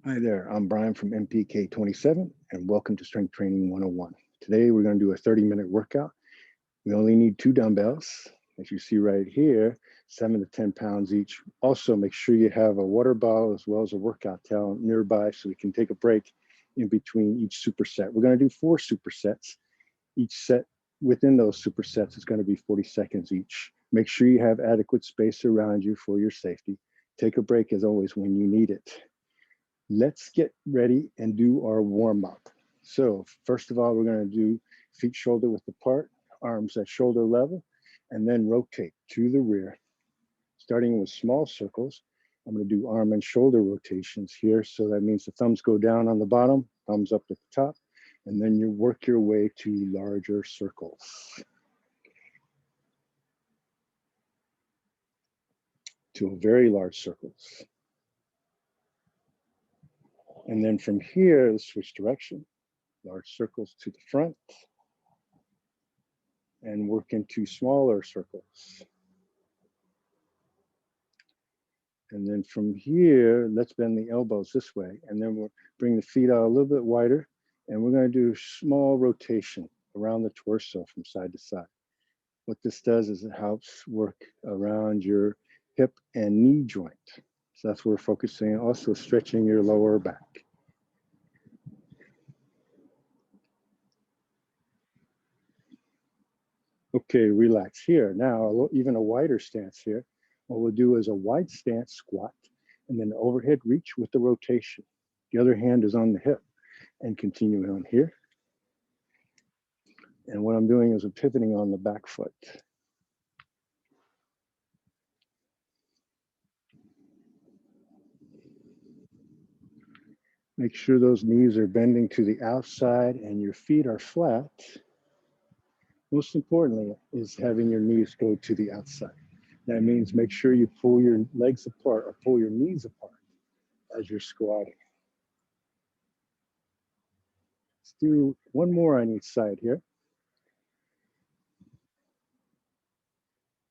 Hi there, I'm Brian from MPK 27 and welcome to Strength Training 101. Today we're going to do a 30-minute workout. We only need 2 dumbbells, as you see right here, 7 to 10 pounds each. Also make sure you have a water bottle as well as a workout towel nearby so we can take a break in between each superset. We're going to do 4 supersets. Each set within those supersets is going to be 40 seconds each. Make sure you have adequate space around you for your safety. Take a break as always when you need it. Let's get ready and do our warm up. So first of all, we're going to do feet shoulder width apart, arms at shoulder level, and then rotate to the rear. Starting with small circles, I'm going to do arm and shoulder rotations here. So that means the thumbs go down on the bottom, thumbs up at the top, and then you work your way to larger circles. To very large circles. And then from here, switch direction, large circles to the front, and work into smaller circles. And then from here, let's bend the elbows this way. And then we'll bring the feet out a little bit wider. And we're going to do small rotation around the torso from side to side. What this does is it helps work around your hip and knee joint. So that's where we're focusing, also stretching your lower back. Okay, relax here. Now, even a wider stance here. What we'll do is a wide stance squat and then overhead reach with the rotation. The other hand is on the hip and continue on here. And what I'm doing is I'm pivoting on the back foot. Make sure those knees are bending to the outside and your feet are flat. Most importantly is having your knees go to the outside. That means make sure you pull your legs apart or pull your knees apart as you're squatting. Let's do one more on each side here.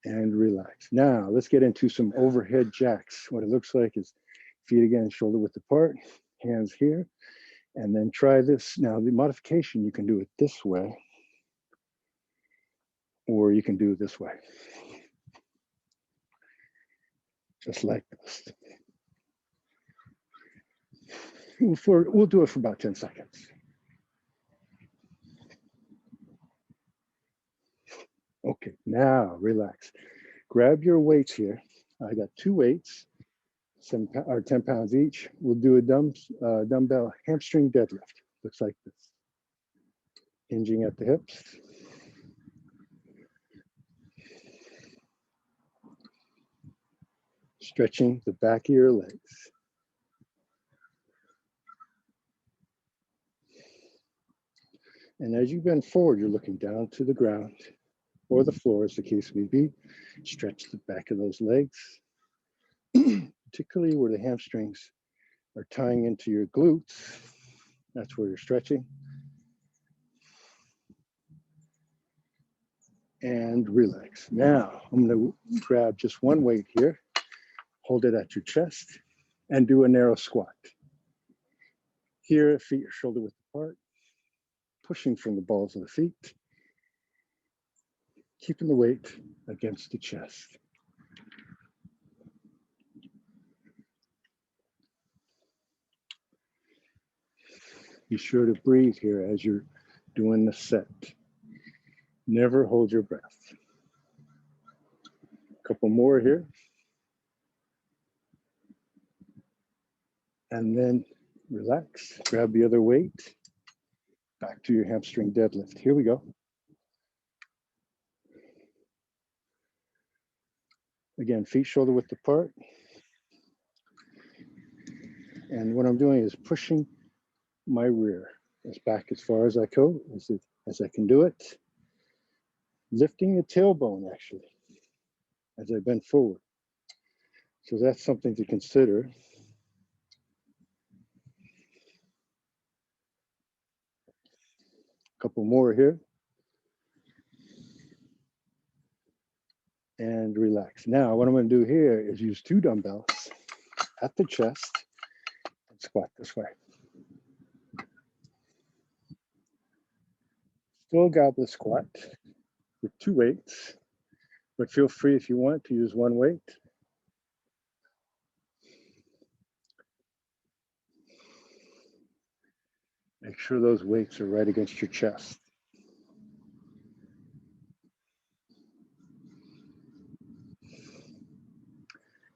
And relax. Now let's get into some overhead jacks. What it looks like is feet again, shoulder width apart, hands here, and then try this. Now the modification, you can do it this way, or you can do it this way. Just like this. We'll do it for about 10 seconds. Okay, now relax. Grab your weights here. I got 2 weights, 10 pounds each. We'll do a dumbbell hamstring deadlift. Looks like this. Hinging at the hips. Stretching the back of your legs. And as you bend forward, you're looking down to the ground or the floor, as the case may be. Stretch the back of those legs, particularly where the hamstrings are tying into your glutes. That's where you're stretching. And relax. Now, I'm going to grab just one weight here, hold it at your chest, and do a narrow squat. Here, feet are shoulder width apart, pushing from the balls of the feet, keeping the weight against the chest. Be sure to breathe here as you're doing the set. Never hold your breath. A couple more here. And then relax, grab the other weight, back to your hamstring deadlift. Here we go. Again, feet shoulder width apart. And what I'm doing is pushing my rear as back as far as I go, as I can do it. Lifting the tailbone actually, as I bend forward. So that's something to consider. A couple more here. And relax. Now, what I'm going to do here is use 2 dumbbells at the chest squat this way. Still goblet squat with 2 weights, but feel free if you want to use 1 weight. Make sure those weights are right against your chest.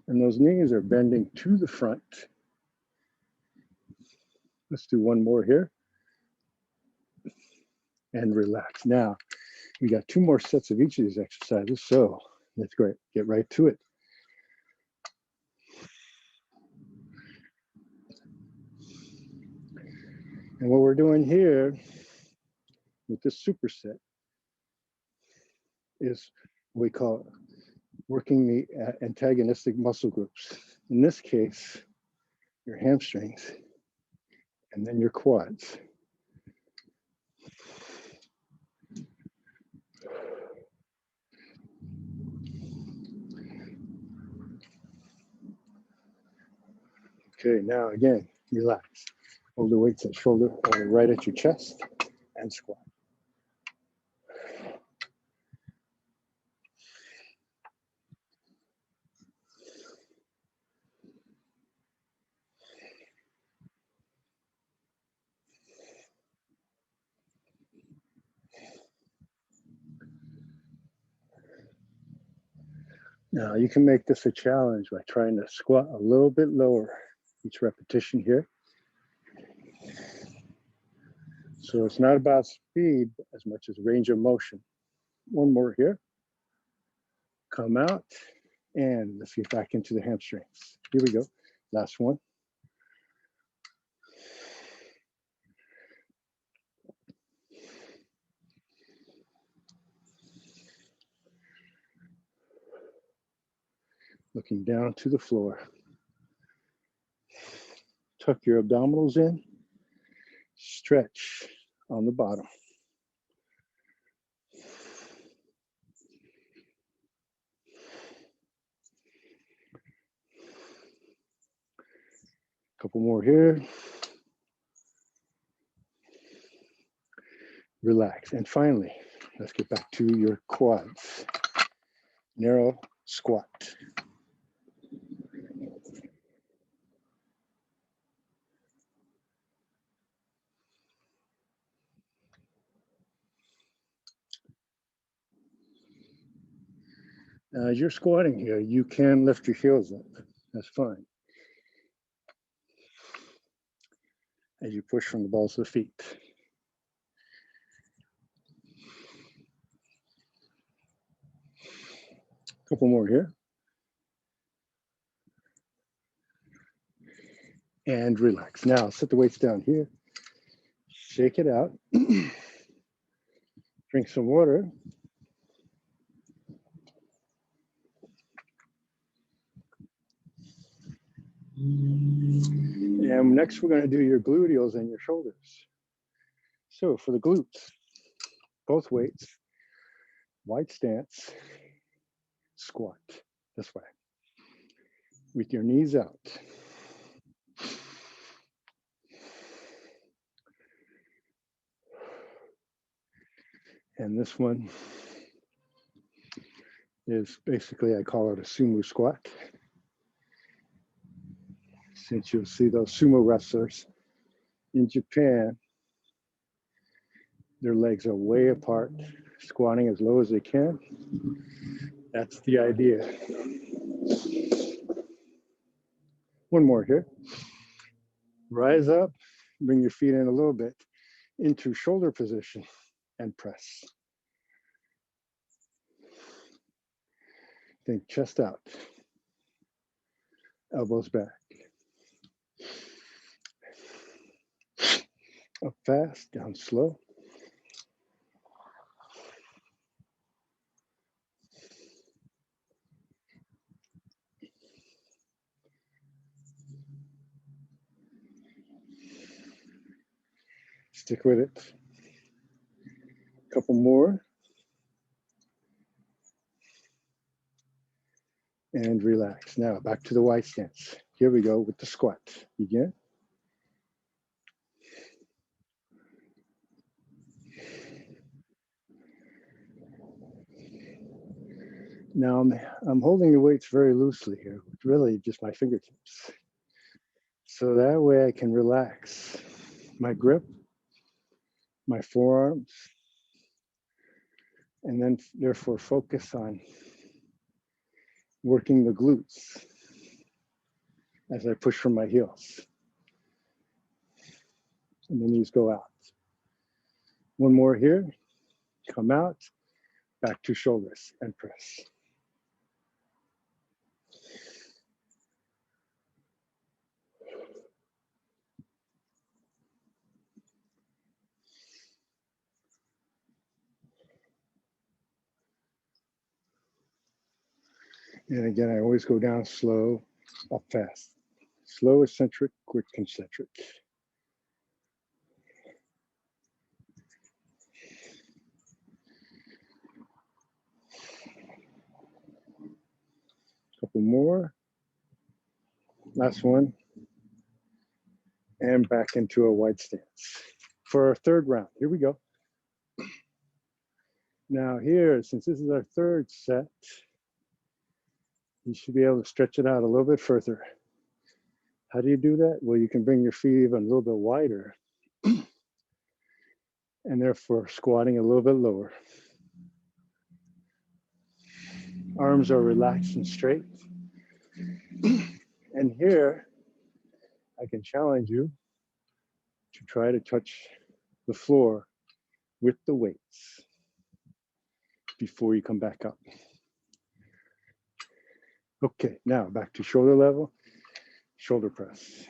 And those knees are bending to the front. Let's do 1 more here. And relax. Now, we got 2 more sets of each of these exercises, so that's great. Get right to it. And what we're doing here with this superset is what we call working the antagonistic muscle groups. In this case, your hamstrings and then your quads. Okay, now again, relax. Hold the weights at shoulder or right at your chest and squat. Now you can make this a challenge by trying to squat a little bit lower each repetition here. So it's not about speed as much as range of motion. 1 more here. Come out and let's get back into the hamstrings. Here we go. Last one. Looking down to the floor. Tuck your abdominals in. Stretch on the bottom. Couple more here. Relax. And finally, let's get back to your quads. Narrow squat. Now, as you're squatting here, you can lift your heels up. That's fine. As you push from the balls of the feet. Couple more here. And relax. Now, set the weights down here. Shake it out. Drink some water. And next, we're going to do your gluteals and your shoulders. So for the glutes, both weights, wide stance, squat this way with your knees out. And this one is basically, I call it a sumo squat. Since you'll see those sumo wrestlers in Japan, their legs are way apart, squatting as low as they can. That's the idea. 1 more here. Rise up, bring your feet in a little bit into shoulder position and press. Think chest out, elbows back. Up fast, down slow. Stick with it. Couple more. And relax. Now back to the wide stance. Here we go with the squat. Begin. Now I'm holding the weights very loosely here, really just my fingertips. So that way I can relax my grip, my forearms, and then therefore focus on working the glutes as I push from my heels. And then these go out. One more here, come out, back to shoulders and press. And again, I always go down slow, up fast. Slow eccentric, quick concentric. Couple more. Last one. And back into a wide stance. For our third round, here we go. Now here, since this is our third set, you should be able to stretch it out a little bit further. How do you do that? Well, you can bring your feet even a little bit wider and therefore squatting a little bit lower. Arms are relaxed and straight. And here, I can challenge you to try to touch the floor with the weights before you come back up. Okay, now back to shoulder level, shoulder press.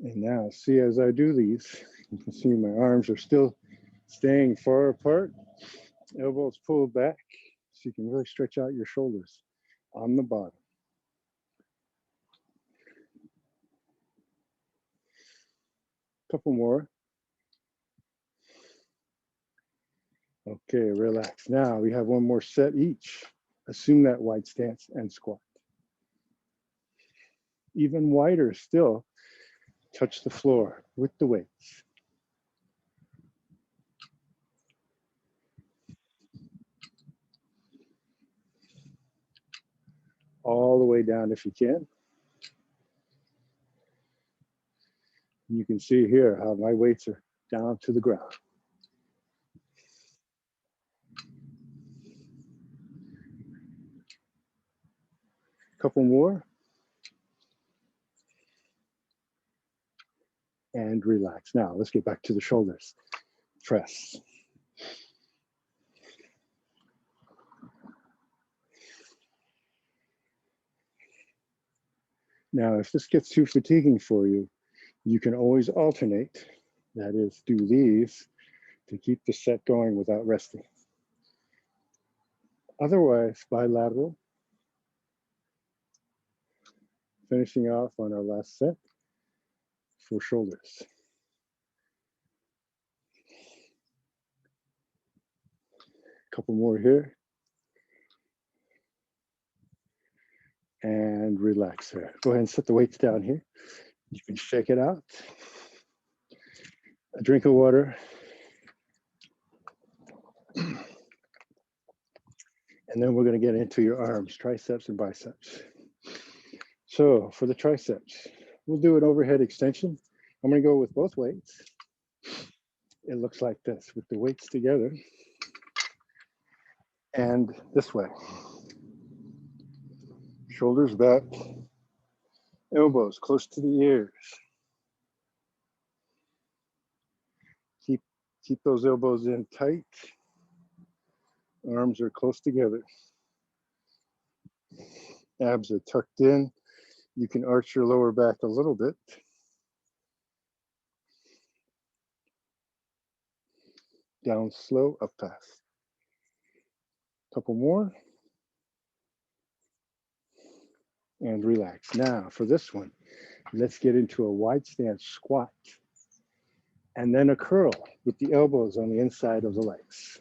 And now see, as I do these, you can see my arms are still staying far apart, elbows pulled back, so you can really stretch out your shoulders on the bottom. Couple more. Okay, relax. Now we have one more set each. Assume that wide stance and squat. Even wider still, touch the floor with the weights. All the way down if you can. And you can see here how my weights are down to the ground. Couple more. And relax. Now let's get back to the shoulders. Press. Now, if this gets too fatiguing for you, you can always alternate. That is, do these to keep the set going without resting. Otherwise, bilateral. Finishing off on our last set for shoulders. Couple more here. And relax there. Go ahead and set the weights down here. You can shake it out. A drink of water. And then we're going to get into your arms, triceps and biceps. So for the triceps, we'll do an overhead extension. I'm going to go with both weights. It looks like this with the weights together. And this way. Shoulders back, elbows close to the ears. Keep those elbows in tight. Arms are close together. Abs are tucked in. You can arch your lower back a little bit. Down slow, up fast. Couple more. And relax. Now for this one, let's get into a wide stance squat. And then a curl with the elbows on the inside of the legs.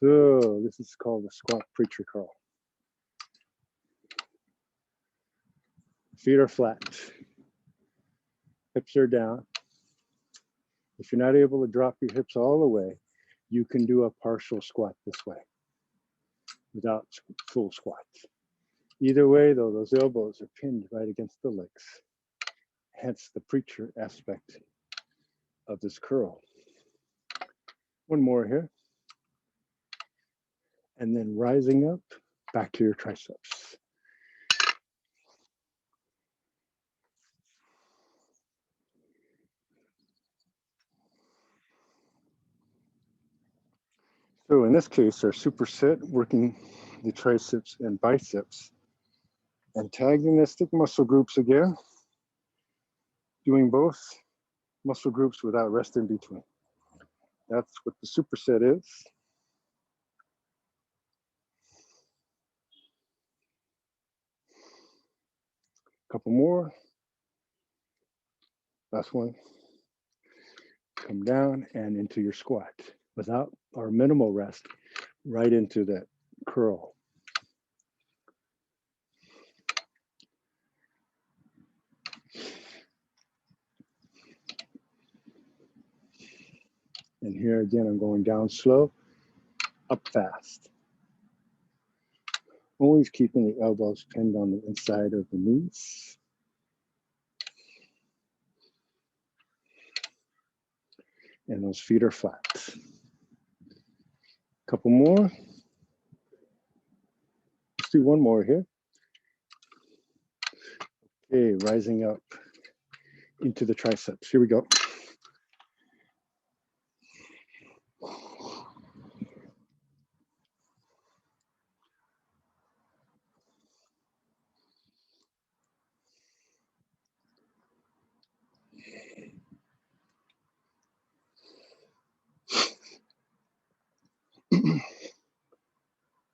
So this is called the squat preacher curl. Feet are flat. Hips are down. If you're not able to drop your hips all the way, you can do a partial squat this way without full squats. Either way, though, those elbows are pinned right against the legs. Hence the preacher aspect of this curl. One more here. And then rising up, back to your triceps. So in this case, our superset working the triceps and biceps. Antagonistic muscle groups again, doing both muscle groups without rest in between. That's what the superset is. Couple more. Last one. Come down and into your squat without our minimal rest, right into that curl. And here again, I'm going down slow, up fast. Always keeping the elbows pinned on the inside of the knees. And those feet are flat. Couple more. Let's do one more here. Okay, rising up into the triceps. Here we go.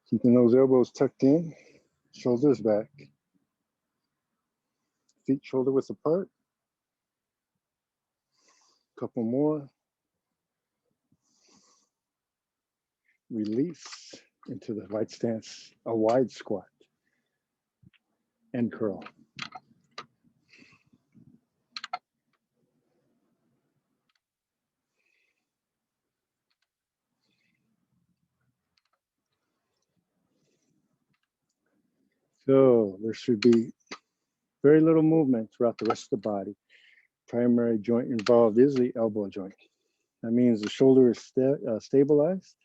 Keeping those elbows tucked in, shoulders back, feet shoulder width apart. Couple more. Release into the wide stance, a wide squat and curl. So there should be very little movement throughout the rest of the body. Primary joint involved is the elbow joint. That means the shoulder is stabilized,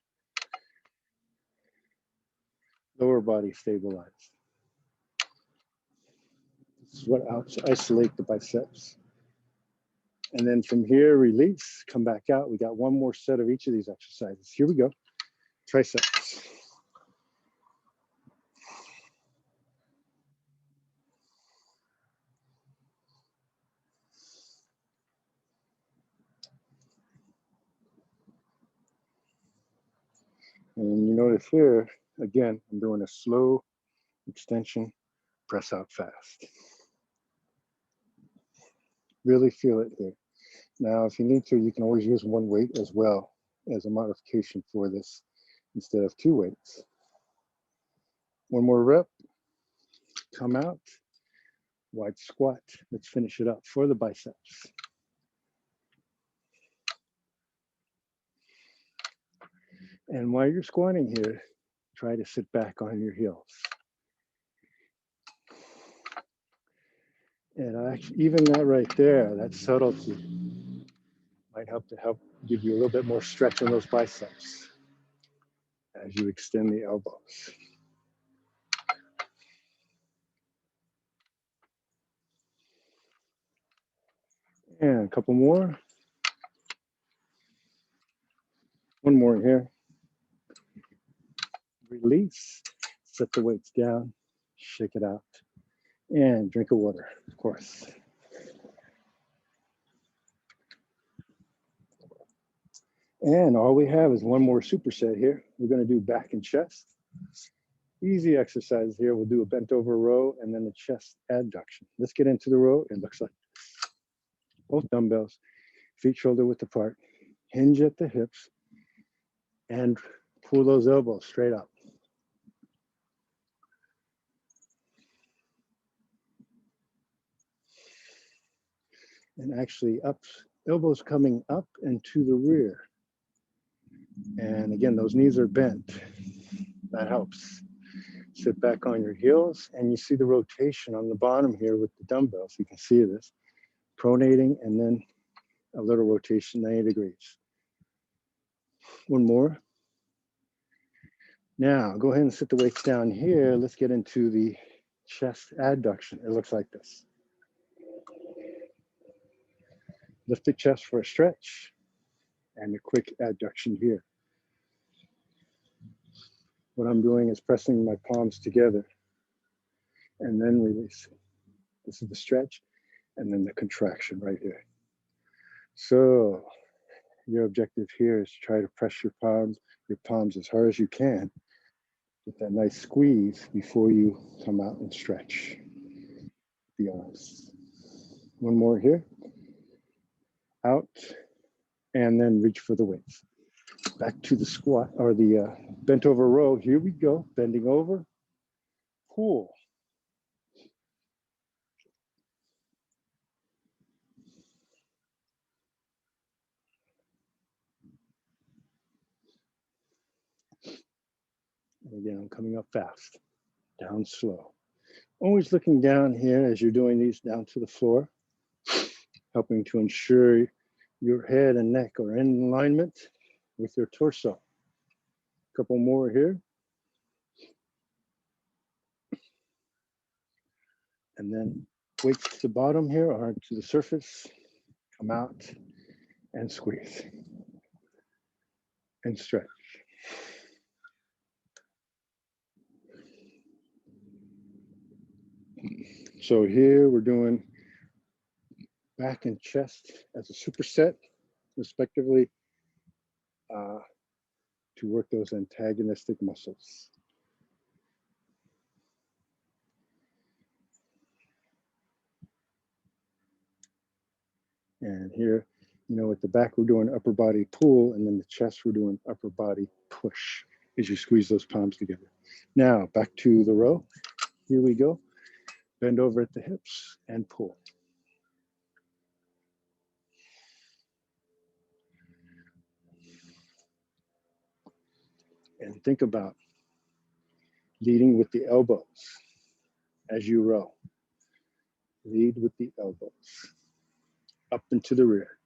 lower body stabilized. This is what isolate the biceps. And then from here, release, come back out. We got one more set of each of these exercises. Here we go. Triceps. And you notice here, again, I'm doing a slow extension, press out fast. Really feel it here. Now, if you need to, you can always use one weight as well as a modification for this instead of two weights. One more rep, come out, wide squat. Let's finish it up for the biceps. And while you're squatting here, try to sit back on your heels. And actually, even that right there, that subtlety might help give you a little bit more stretch on those biceps as you extend the elbows. And a couple more. One more here. Release, set the weights down, shake it out, and drink of water, of course. And all we have is one more superset here. We're going to do back and chest. Easy exercise here. We'll do a bent over row and then the chest adduction. Let's get into the row. It looks like this. Both dumbbells, feet shoulder width apart, hinge at the hips, and pull those elbows straight up. and actually up, elbows coming up and to the rear. And again, those knees are bent. That helps. Sit back on your heels, and you see the rotation on the bottom here with the dumbbells. You can see this, pronating and then a little rotation, 90 degrees. One more. Now, go ahead and sit the weights down here. Let's get into the chest adduction. It looks like this. Lift the chest for a stretch and a quick adduction here. What I'm doing is pressing my palms together and then releasing. This is the stretch and then the contraction right here. So your objective here is to try to press your palms as hard as you can. Get that nice squeeze before you come out and stretch the arms. One more here. Out, and then reach for the weights. Back to the squat or the bent over row. Here we go, bending over, pull. And again, I'm coming up fast, down slow. Always looking down here as you're doing these down to the floor, helping to ensure your head and neck are in alignment with your torso. A couple more here. And then weights to the bottom here or to the surface, come out and squeeze and stretch. So here we're doing back and chest as a superset, respectively, to work those antagonistic muscles. And here, you know, at the back, we're doing upper body pull, and then the chest, we're doing upper body push as you squeeze those palms together. Now, back to the row. Here we go. Bend over at the hips and pull. And think about leading with the elbows as you row. Lead with the elbows up and to the rear.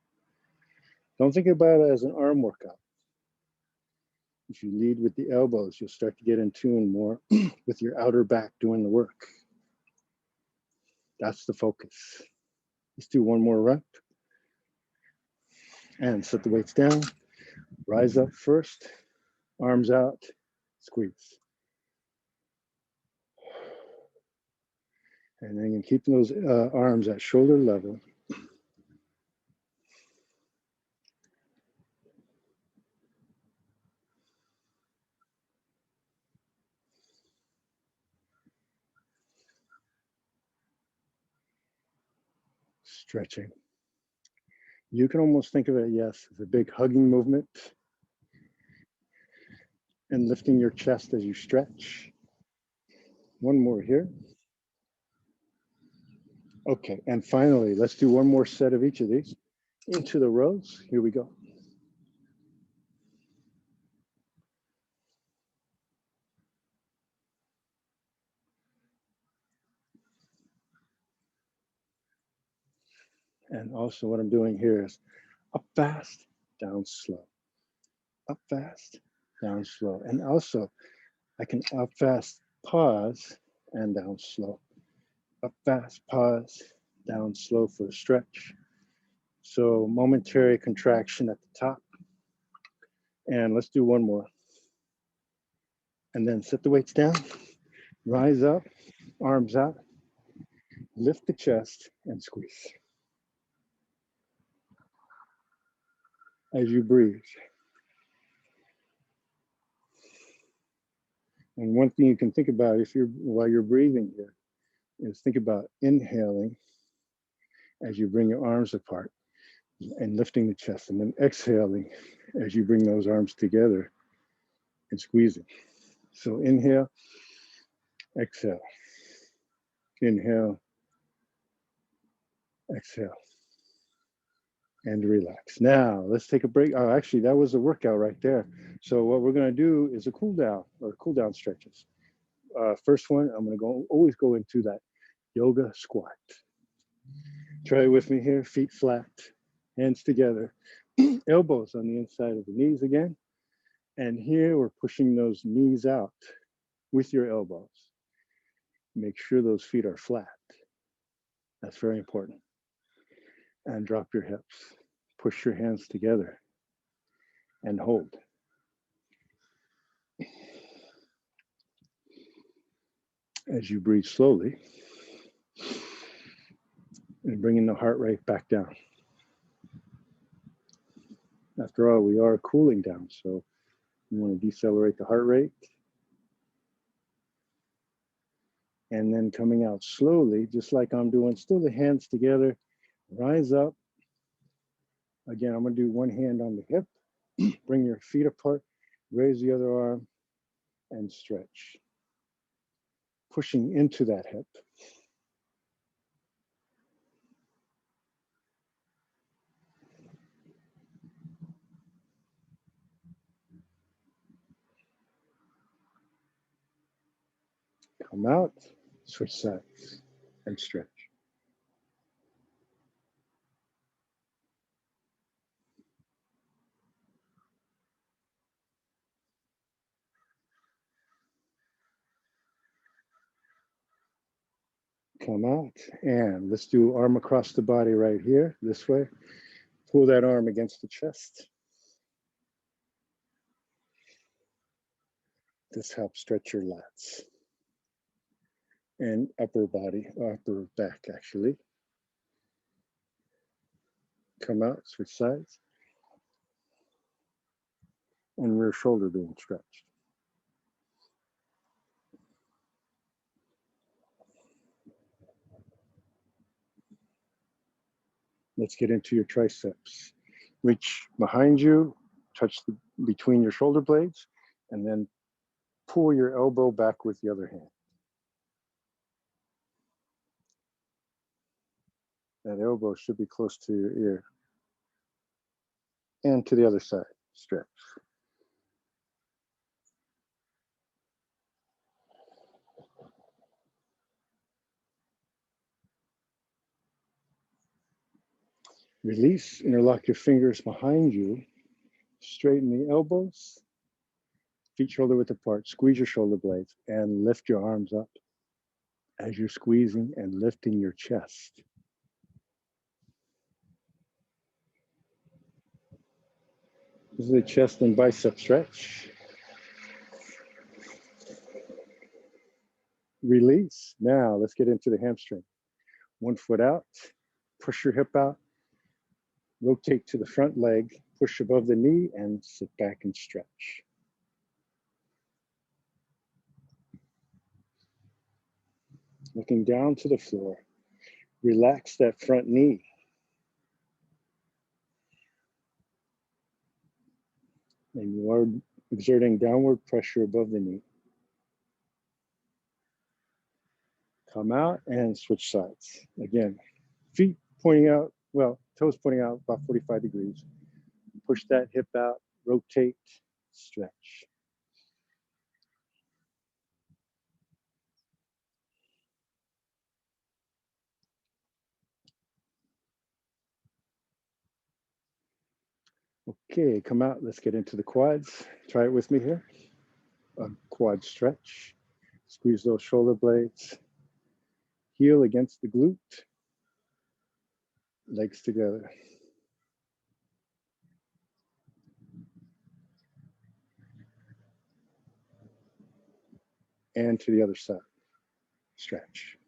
Don't think about it as an arm workout. If you lead with the elbows, you'll start to get in tune more with your outer back doing the work. That's the focus. Let's do one more rep. And set the weights down. Rise up first, arms out, squeeze. And then you keep those arms at shoulder level. Stretching. You can almost think of it, yes, as a big hugging movement and lifting your chest as you stretch. One more here. Okay, and finally, let's do one more set of each of these into the rows. Here we go. And also what I'm doing here is up fast, down slow. Up fast, down slow. And also I can up fast, pause, and down slow. Up fast, pause, down slow for a stretch. So momentary contraction at the top. And let's do one more. And then set the weights down, rise up, arms out, lift the chest and squeeze. As you breathe. And one thing you can think about while you're breathing here is think about inhaling as you bring your arms apart and lifting the chest, and then exhaling as you bring those arms together and squeezing. So inhale, exhale, exhale. and relax. Now let's take a break. Oh, actually, that was a workout right there. So what we're gonna do is a cool down or cool down stretches. First one, I'm gonna always go into that yoga squat. Try it with me here, feet flat, hands together, elbows on the inside of the knees again. And here we're pushing those knees out with your elbows. Make sure those feet are flat. That's very important. And drop your hips. Push your hands together and hold. As you breathe slowly and bringing the heart rate back down. After all, we are cooling down, so you want to decelerate the heart rate. And then coming out slowly, just like I'm doing, still the hands together, rise up. Again, I'm gonna do one hand on the hip, bring your feet apart, raise the other arm, and stretch. Pushing into that hip. Come out, switch sides, and stretch. Come out, and let's do arm across the body right here, this way. Pull that arm against the chest. This helps stretch your lats and upper body, upper back actually. Come out, switch sides. And rear shoulder being stretched. Let's get into your triceps. Reach behind you, touch between your shoulder blades, and then pull your elbow back with the other hand. That elbow should be close to your ear. And to the other side, stretch. Release, interlock your fingers behind you, straighten the elbows, feet shoulder width apart, squeeze your shoulder blades, and lift your arms up as you're squeezing and lifting your chest. This is a chest and bicep stretch. Release. Now let's get into the hamstring. One foot out, push your hip out, rotate to the front leg, push above the knee, and sit back and stretch. Looking down to the floor, relax that front knee. And you are exerting downward pressure above the knee. Come out and switch sides. Again, feet pointing out, well, toes pointing out about 45 degrees. Push that hip out, rotate, stretch. Okay, come out, let's get into the quads. Try it with me here. A quad stretch. Squeeze those shoulder blades. Heel against the glute. Legs together. And to the other side. Stretch.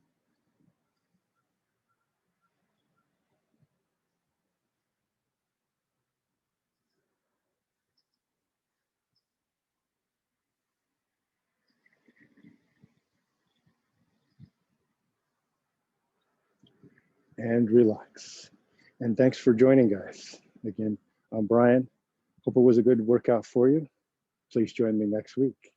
And relax. And thanks for joining, guys. Again, I'm Brian. Hope it was a good workout for you. Please join me next week.